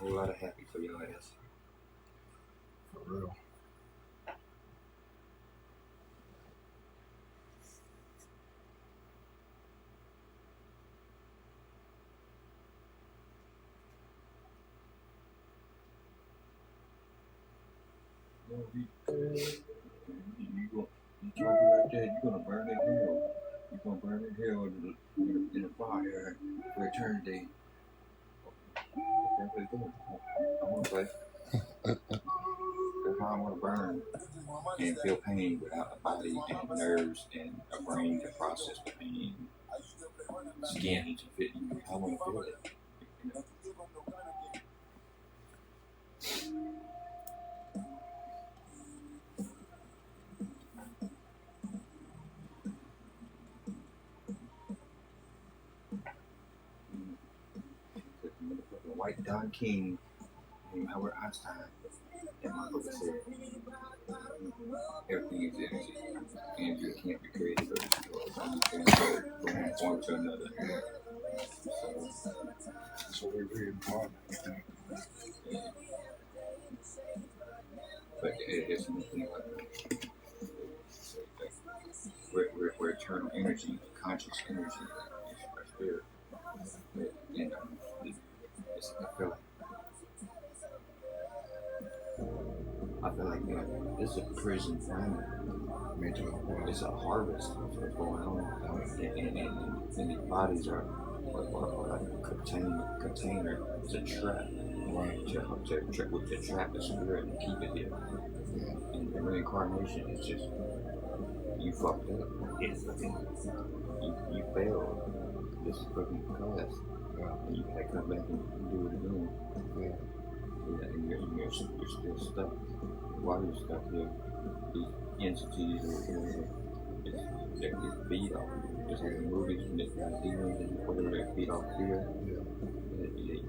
whole lot of happy for your ass. For real. You talking like that, you're gonna burn in hell. You're gonna burn in hell in the fire for eternity. That's what it's doing. I wanna play. That's how I wanna burn and feel pain without a body and nerves and a brain to process the pain. Skin to fit you. I wanna feel it. You know? White Don King and Albert Einstein. That motherfucker said everything is energy. Energy can't be created or destroyed. It's only transferred from one point to another. So we reincarnate. But it's nothing like we're eternal energy, conscious energy, our spirit. And I feel like this is a prison planet. Me too. It's a harvest of what's going on, and the bodies are like a container. It's a trap, right? To trap the spirit and keep it there. Yeah. And reincarnation is just you fucked up. It's fucking you failed this fucking class. Yeah. And you gotta come back and do it again. Yeah. And you're still stuck. Why are you stuck here? These entities that feed off you. Just like the movies when they got demons and whatever they feed off fear. Yeah.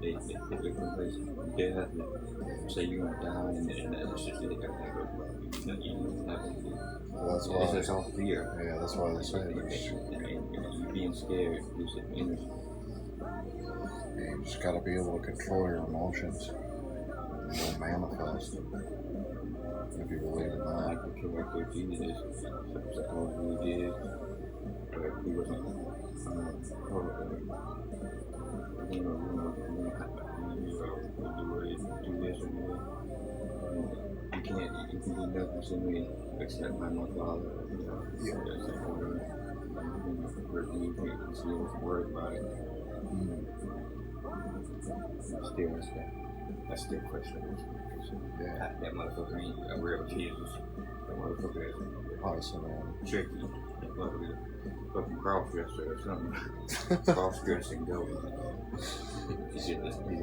They replace death and say you're gonna die and it's just you that's why it's all fear. Yeah, that's why they say and you being scared is an energy. You just gotta be able to control your emotions. They'll manifest if you believe in that. Like the character Jesus supposedly did, but he wasn't do this or that. You can do nothing to me except by my Father. Yeah. You can't see his word about it. Still respect. I still question it. Yeah. That motherfucker ain't a real Jesus. That motherfucker is tricky. That motherfucker fucking cross-dresser or something. Cross-dressing devil. He's in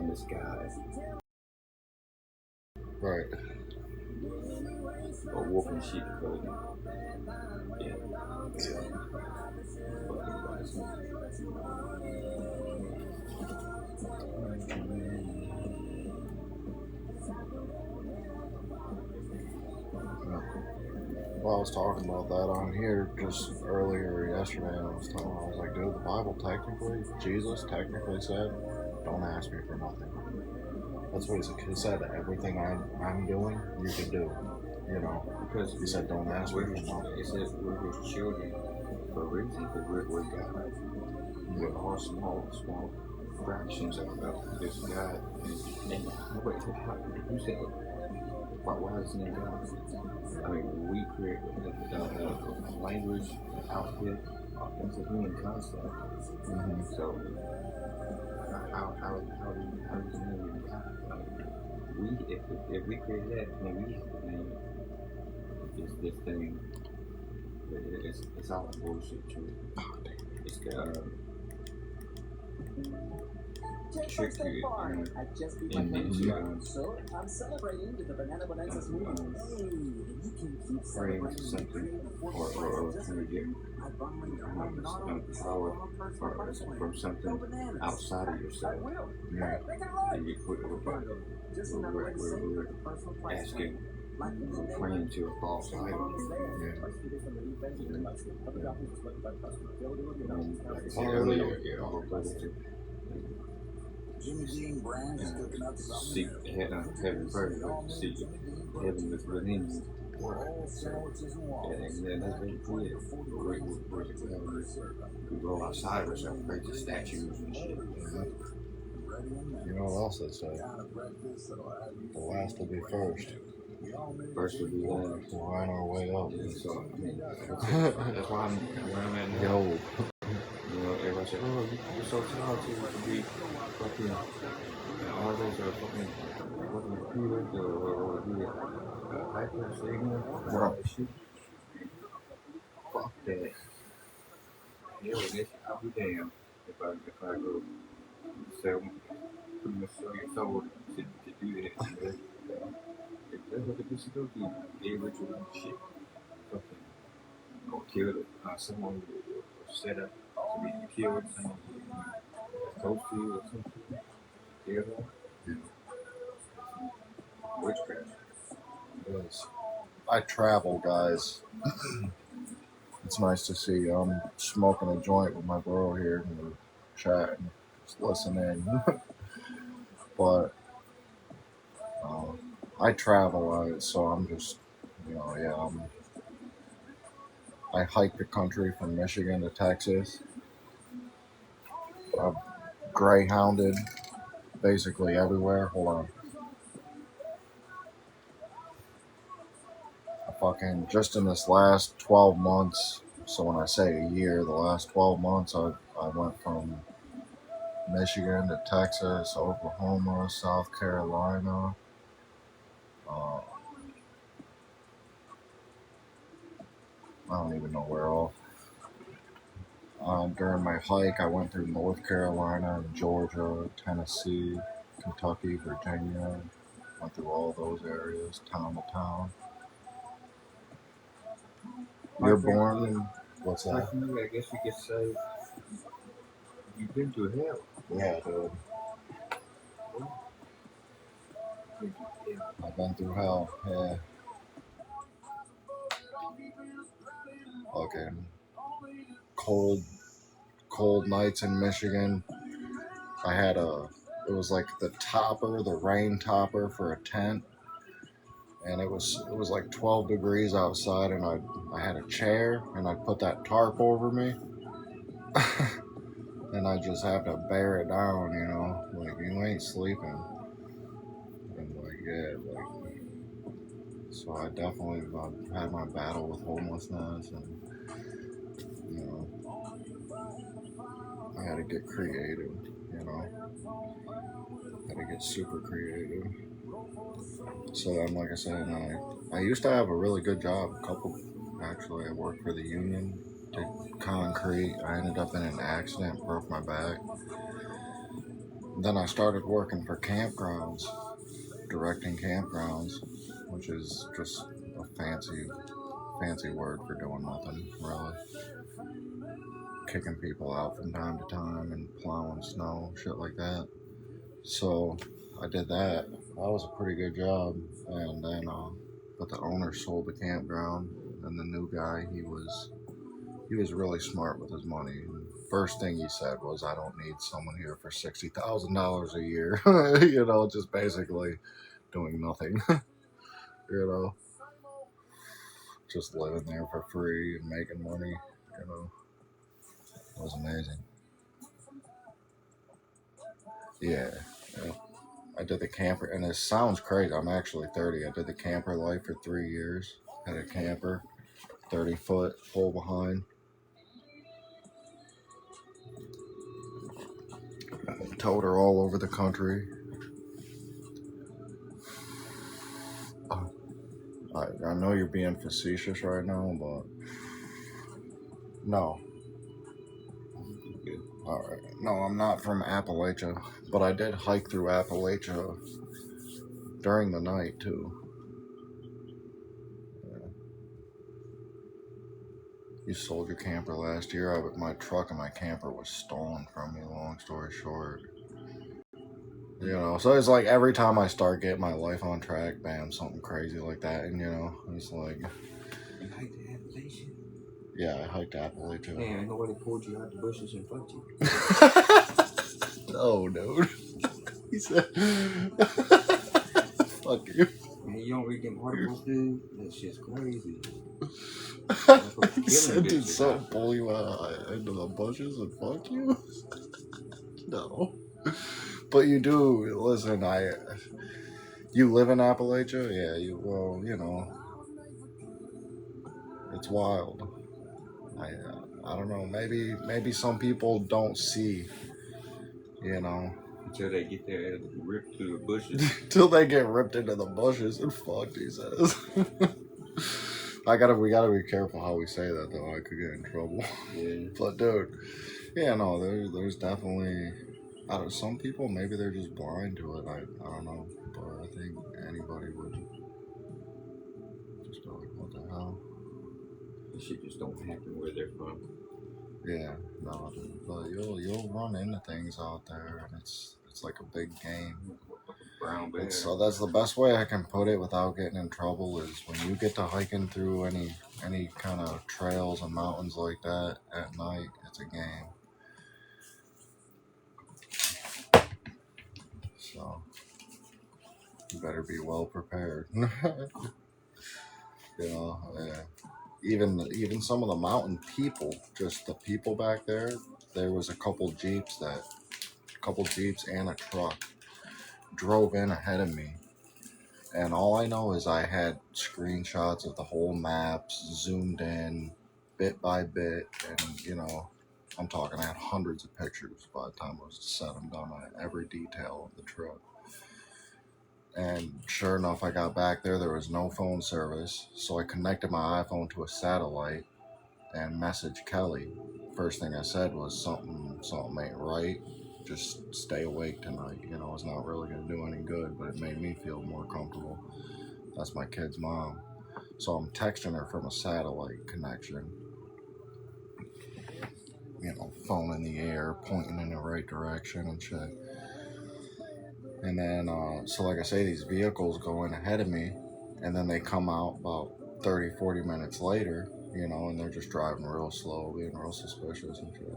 disguise. Right. Or wolf in sheep clothing. Yeah. Fucking bison. Well, I was talking about that on here just earlier yesterday. I was like, dude, the Bible Jesus technically said, don't ask me for nothing. That's what he said. He said, everything I'm doing, you can do. You know, because he said, don't ask me for nothing. He said, we're his children for a reason, because we're God. We're all small fractions of this God. And wait, who said it? Why is his name God? I mean, we create language, outfit, it's a human concept. Mm-hmm. So, how do you name God? If we create that, then we have to name this thing. It's all bullshit, too. It's trick you so I'm celebrating with the Banana Bonanza movie. praying to something or trying to get power from something outside of yourself. Yeah. And we're asking, we're praying to a false idol. seek heaven first, but seek heaven is within you. And then that's basically it. We go outside of ourselves, pray to statues and shit. You know what else they say? The last will be first. First will be last. We're on our way up. Yeah, so, I mean, that's why I'm where I'm at now. Yo. You know, everybody said, oh, you're so talented to be fucking artists or fucking computers or be a hyper singer or all that shit. Fuck that. Yeah, this, I'll be damned if I go sell, pretty much sell your soul to do that. That's what the bitch go do. Gay ritual and shit. Fucking go kill someone or set up to be killed, someone close to you or something. You know? Witchcraft. Yes. I travel, guys. It's nice to see. I'm smoking a joint with my bro here and we're chatting, just listening. But I travel, so I'm just, I hike the country from Michigan to Texas. I've greyhounded basically everywhere. Hold on. Fucking just in this last 12 months, so when I say a year, the last 12 months, I went from Michigan to Texas, Oklahoma, South Carolina. I don't even know where all. During my hike, I went through North Carolina, Georgia, Tennessee, Kentucky, Virginia. Went through all those areas, town to town. You're born in, what's that? Like you, I guess you could say you've been to hell. Yeah, dude. I've been through hell, yeah. Okay. Cold nights in Michigan. I had it was like the rain topper for a tent. And it was like 12 degrees outside, and I had a chair, and I put that tarp over me, and I just have to bear it down, you know, like you ain't sleeping, and so I definitely had my battle with homelessness, and you know, I had to get creative, you know, had to get super creative. So then, like I said, I used to have a really good job. Actually, I worked for the union, did concrete. I ended up in an accident, broke my back. Then I started working for campgrounds, directing campgrounds, which is just a fancy word for doing nothing, really. Kicking people out from time to time and plowing snow, shit like that. So I did that. That was a pretty good job. And then, but the owner sold the campground, and the new guy, he was really smart with his money. First thing he said was, I don't need someone here for $60,000 a year, you know, just basically doing nothing, you know, just living there for free and making money, you know. It was amazing. Yeah. I did the camper, and it sounds crazy. I'm actually 30. I did the camper life for 3 years. Had a camper, 30-foot, pull behind. Towed her all over the country. I know you're being facetious right now, but no. All right. No, I'm not from Appalachia, but I did hike through Appalachia during the night too. Yeah. You sold your camper last year. My truck and my camper was stolen from me. Long story short, you know. So it's like every time I start getting my life on track, bam, something crazy like that, and you know, it's like. You hiked the Appalachian? Yeah, I hiked Appalachia. Man, ain't nobody pulled you out the bushes and fucked you. No, dude. He said, fuck you. Man, you don't read them articles, dude? That shit's crazy. He said, did some pull you into the bushes and fuck you? No. But you do, listen, you live in Appalachia? Yeah, well, you know, it's wild. I don't know, maybe some people don't see, you know. Until they get their ass ripped through the bushes. Till they get ripped into the bushes and fucked, he says. We gotta be careful how we say that though. I could get in trouble. Yeah. But dude, yeah, no, there's definitely some people maybe they're just blind to it. I don't know, but I think anybody would just be like, what the hell? This shit just don't happen where they're from. Yeah, no, dude. But you'll run into things out there, and it's like a big game. Brown bear. So that's the best way I can put it without getting in trouble is when you get to hiking through any kind of trails and mountains like that at night, it's a game. So you better be well prepared. You know, yeah. Even some of the mountain people, just the people back there. There was a couple jeeps and a truck drove in ahead of me. And all I know is I had screenshots of the whole maps, zoomed in, bit by bit, and, you know, I'm talking, I had hundreds of pictures by the time it was said and done on every detail of the trip. And sure enough, I got back there was no phone service, so I connected my iPhone to a satellite and messaged Kelly. First thing I said was something ain't right. Just stay awake tonight. You know, it's not really going to do any good, but it made me feel more comfortable. That's my kid's mom. So I'm texting her from a satellite connection. You know, phone in the air, pointing in the right direction and shit. And then, so like I say, these vehicles go in ahead of me, and then they come out about 30, 40 minutes later, you know, and they're just driving real slow, being real suspicious and shit.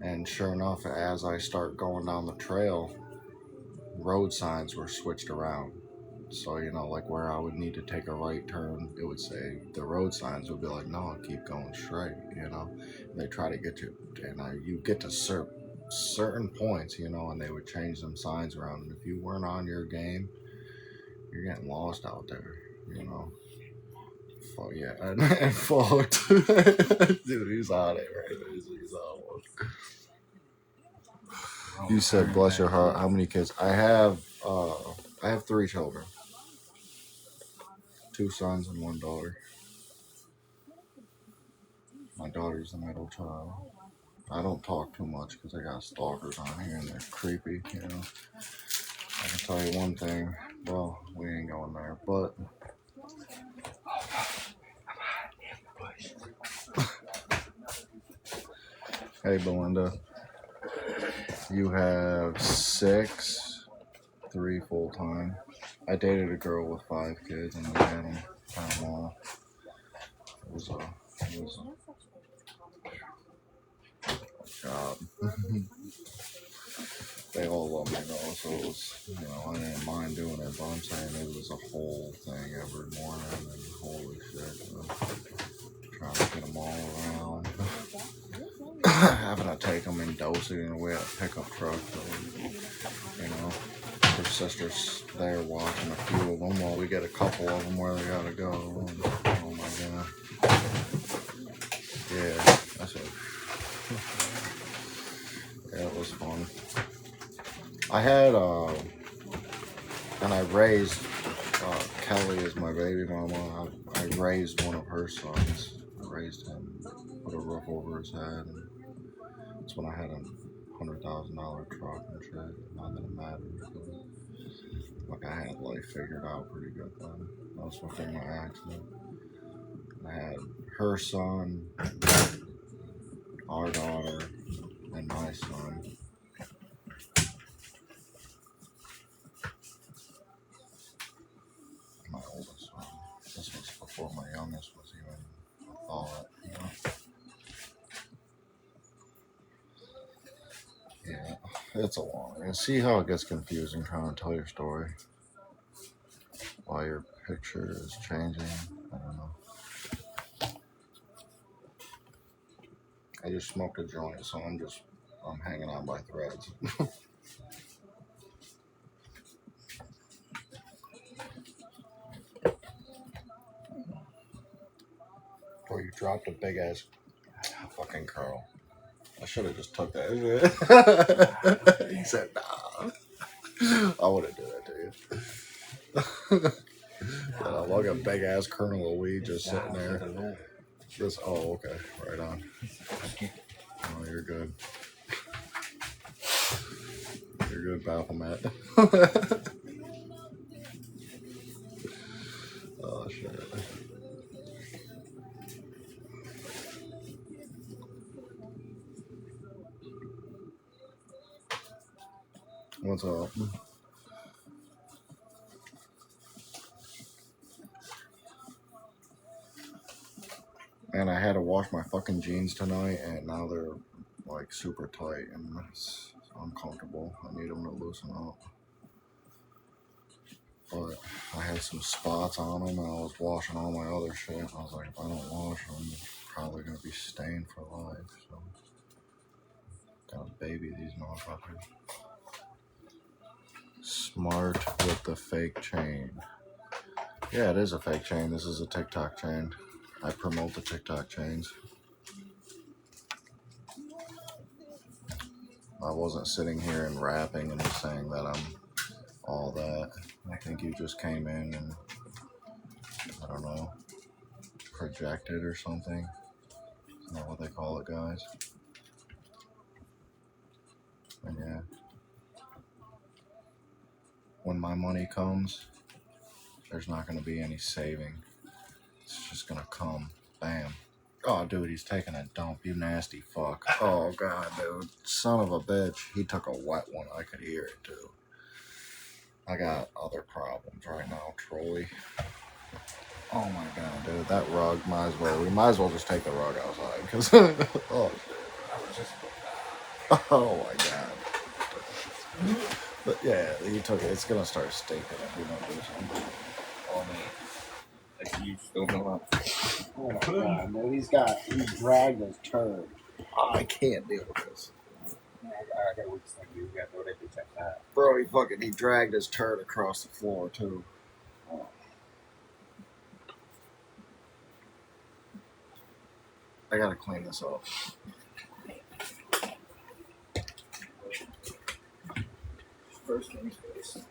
And sure enough, as I start going down the trail, road signs were switched around. So, you know, like where I would need to take a right turn, it would say, the road signs would be like, no, keep going straight, you know. And they try to get you, and you get to certain points, you know, and they would change them signs around. And if you weren't on your game, you're getting lost out there, you know. Oh, yeah, and fucked. Dude, he's on it, right? He's on one. You said, bless your heart, how many kids? I have 3 children. 2 sons and 1 daughter. My daughter's the middle child. I don't talk too much because I got stalkers on here and they're creepy, you know. I can tell you one thing. Well, we ain't going there, but hey, Belinda, you have 6, 3 full time. I dated a girl with 5 kids and we had them all. It was a job. They all love me though, so it was, you know, I didn't mind doing it, but I'm saying it was a whole thing every morning and holy shit, you know, trying to get them all around. Having to take them and dose it in a way at a pickup truck, so, you know, her sister's there watching a few of them while we get a couple of them where they gotta go. And, oh my god. Yeah, that's it. Yeah, it was fun. I had, and I raised Kelly as my baby mama. I raised one of her sons. I raised him, put a roof over his head, and that's when I had a $100,000 truck and shit. Not that it matters, but like I had life figured out pretty good then. That was within my accident. I had her son, our daughter, and my son. My oldest son. This was before my youngest was even a thought, you know. Yeah. It's a long. And see how it gets confusing trying to tell your story while your picture is changing. I don't know. I just smoked a joint, so I'm hanging on by threads. Or you dropped a big ass fucking curl. I should have just took that. He said, nah. I wouldn't do that to you. Like a big ass kernel of weed just sitting there. Just, oh, okay. Right on. Oh, you're good. You're good, Baphomet. Oh, shit. What's up? Man, I had to wash my fucking jeans tonight, and now they're like super tight, and it's uncomfortable. I need them to loosen up. But I had some spots on them, and I was washing all my other shit. And I was like, if I don't wash them, they're probably gonna be stained for life. So, gotta baby these motherfuckers. Smart with the fake chain. Yeah, it is a fake chain. This is a TikTok chain. I promote the TikTok chains. I wasn't sitting here and rapping and saying that I'm all that. I think you just came in and, I don't know, projected or something. Isn't that what they call it, guys? And yeah. When my money comes, there's not going to be any saving. It's just going to come. Bam. Oh, dude, he's taking a dump. You nasty fuck. Oh, God, dude. Son of a bitch. He took a wet one. I could hear it, too. I got other problems right now, Trolley. Oh, my God, dude. That rug, we might as well just take the rug outside. Because, oh, oh, my God. But, yeah, he took it. It's going to start stinking if we don't do something. Oh, man. Like you still know up. Oh my God, man, he's dragged his turd. Oh, I can't deal with this. I got what you got to throw that bitch outside. Bro, he dragged his turd across the floor too. Oh. I gotta clean this up. First things first.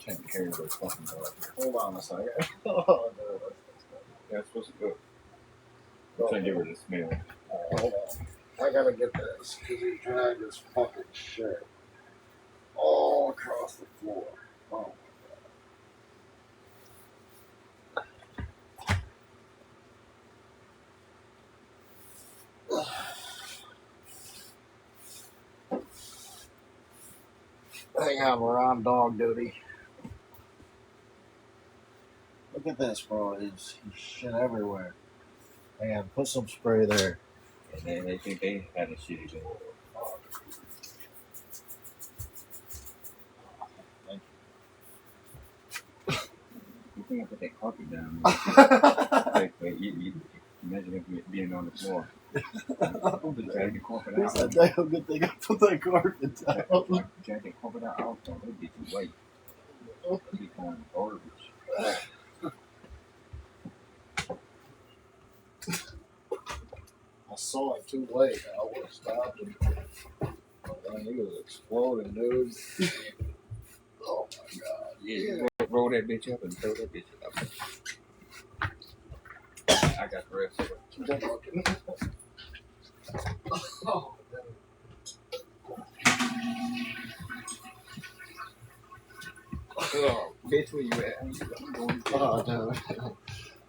Can't carry those fucking dogs. Hold on a second. Oh, no, That's supposed to go. I'm trying to get rid of the smell. hold on. I gotta get this because he dragged his fucking shit all across the floor. Oh. Hang on, we're on dog duty. Look at this, bro. There's shit everywhere. Hang on, put some spray there. And they think they had a shitty day. You think I put that carpet down? Imagine it being on the floor. Drag the carpet out. It's a damn good thing I put that carpet down. Drag the carpet out. It'd be too late. It'd be kind of garbage. I saw it too late. I would have stopped him. Man, he was exploding, dude. Oh my God. Yeah. Roll that bitch up and throw that bitch up. I got the rest of it. Oh, Oh, bitch, where you at? oh, dude.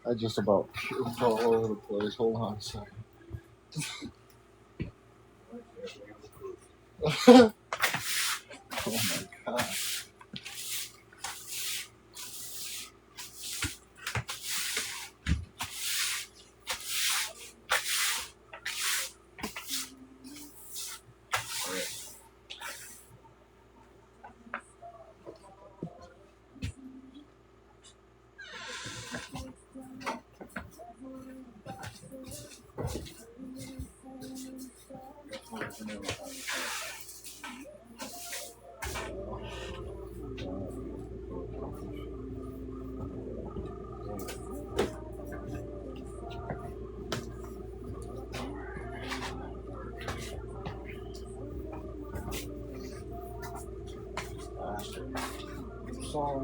I just about puked all over the place. Hold on a second. Oh my God.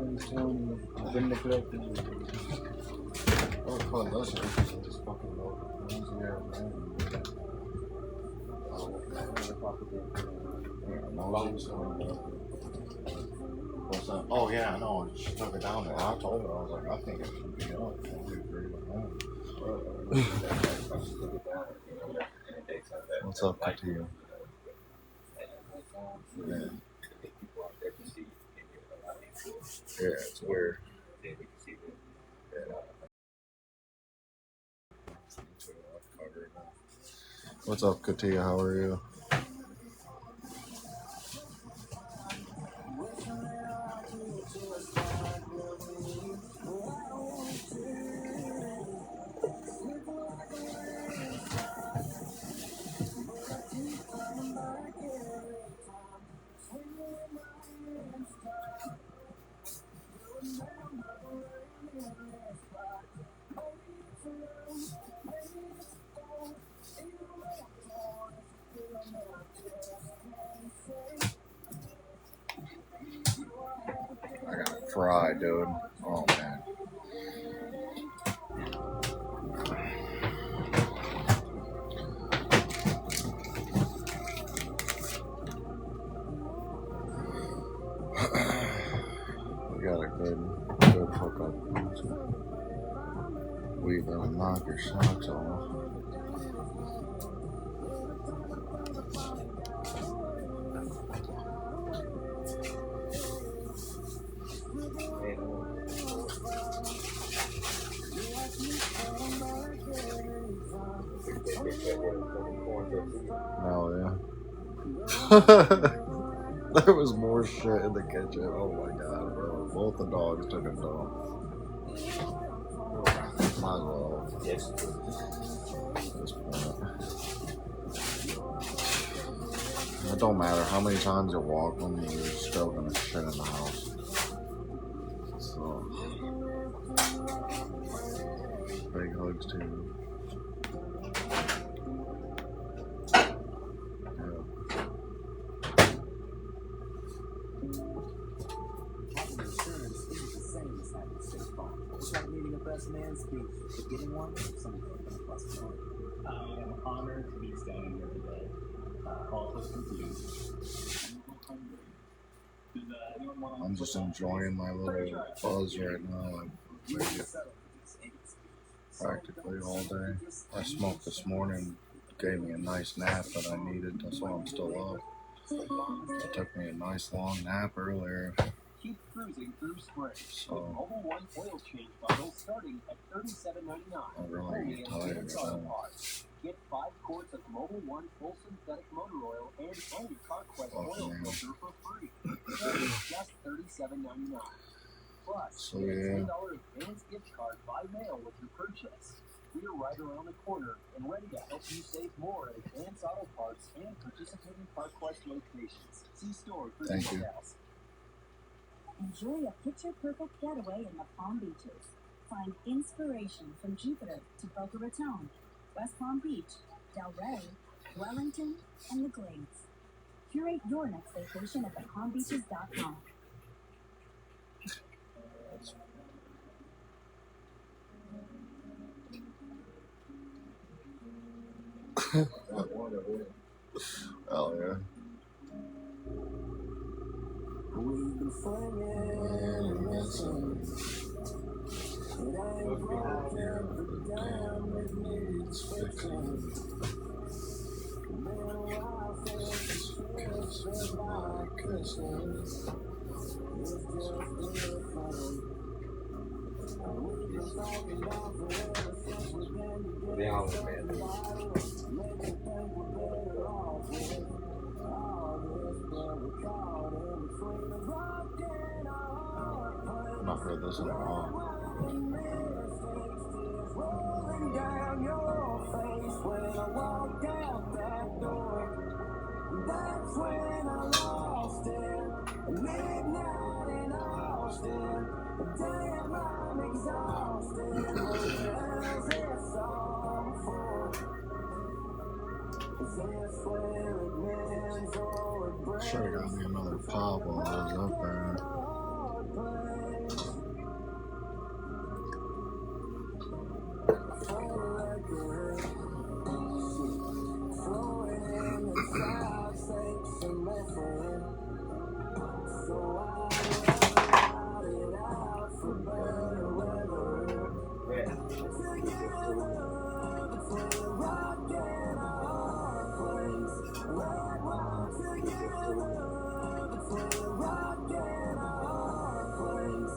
always telling you, I've been neglecting you. Oh, fun listening. I just fucking love it. Yeah, man. What's that? Oh yeah, I know. She took it down there. I told her, I was like, I think it should be up. I agree with that. What's up, Katia? Yeah. Yeah, it's weird. Yeah. What's up, Katia? How are you? I got fried, dude. Oh man. We got a good hookup. We gonna knock your socks off. Oh yeah. There was more shit in the kitchen. Oh my god, bro. Both the dogs took a dump. Might as well. Yes. At this point. It don't matter how many times you walk them, you're still gonna shit in the house. So, big hugs to you. Having insurance isn't the same as having a safe farm. It's like needing a best man speech, but getting one is something that costs money. I am honored to be standing here today. Also confused. I'm just enjoying my little buzz right now. Practically all day. I smoked this morning, gave me a nice nap that I needed. That's why I'm still up. It took me a nice long nap earlier. Keep cruising through spring. So, Mobile One oil change bundle starting at $37.99. I'm really tired now. Get 5 quarts of Mobile One full synthetic motor oil and any Conquest oil filter for free. Just $37.99. Plus, So, get a yeah. $10 advance gift card by mail with your purchase. We're right around the corner and ready to help you save more at Advance Auto Parts and participating CarQuest locations. See store for Thank you. details. Enjoy a picture-perfect getaway in the Palm Beaches. Find inspiration from Jupiter to Boca Raton, West Palm Beach, Delray, Wellington, and the Glades. Curate your next vacation at thepalmbeaches.com. Oh yeah. We've been flinging lessons. It ain't broken, but damn, it needs fixing. Been a while since you kissed my kisses. It's just different. We've been talking about forever since we've been together. Makes you think we're better off with all this, but we're caught in between a rock and a hard place. I've not heard this in a while. Rolling down your face when I walked out that door. That's when I lost it. Midnight in Austin. Damn, I'm exhausted. What else is all for? Is this where it ends or it breaks? Should have got me another pop while I was up there. friend. So I ride it out for better weather. Together, between a rock and a hard place. We'll walk together, between a rock and a hard place.